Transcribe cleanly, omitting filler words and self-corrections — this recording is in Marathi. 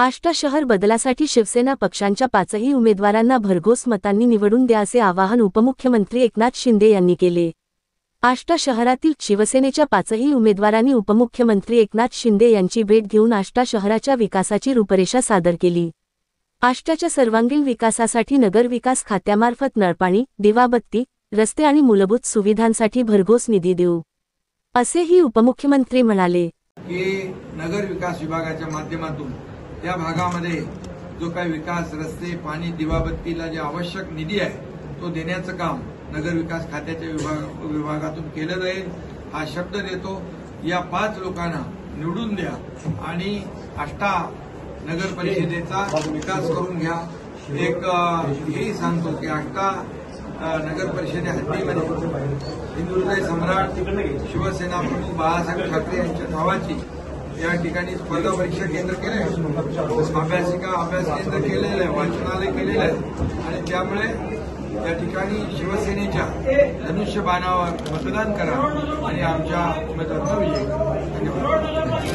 आष्टा शहर बदलासाठी शिवसेना पक्षांच्या 5ही उमेदवारांना भरघोस मतांनी निवडून द्या असे आवाहन उपमुख्यमंत्री एकनाथ शिंदे यांनी केले। आष्टा शहरातील शिवसेनेच्या 5ही उमेदवारांनी उपमुख्यमंत्री एकनाथ शिंदे यांची भेट घेऊन आष्टा शहराच्या विकासाची रूपरेषा सादर केली। आष्टाच्या सर्वांगीण विकासासाठी नगरविकास खात्यामार्फत नळपाणी, दिवाबत्ती, रस्ते आणि मूलभूत सुविधांसाठी भरघोस निधी देऊ असेही उपमुख्यमंत्री म्हणाले की नगर विकास विभागाच्या माध्यमातून या भागामध्ये जो काही विकास, रस्ते, पाणी, दिवाबत्तीला जे आवश्यक निधी आहे तो देण्याचं काम नगर विकास खात्याच्या विभागातून केलं जाईल हा शब्द देतो। या 5 लोकांना निवडून द्या आणि आष्टा नगर परिषदेचा विकास करून घ्या। एक हेही सांगतो की आष्टा नगर परिषदे हद्दीमध्ये हिंदुहृदय सम्राट शिवसेना प्रमुख बाळासाहेब ठाकरे यांच्या नावाची या ठिकाणी स्पर्धा परीक्षा केंद्र केलं आहे, अभ्यासिका अभ्यास केंद्र केलेलं आहे, वाचनालय केलेलं आहे आणि त्यामुळे या ठिकाणी शिवसेनेच्या धनुष्यबाणावर मतदान करा आणि आमच्या उमेदवारांना विजयी करा। धन्यवाद।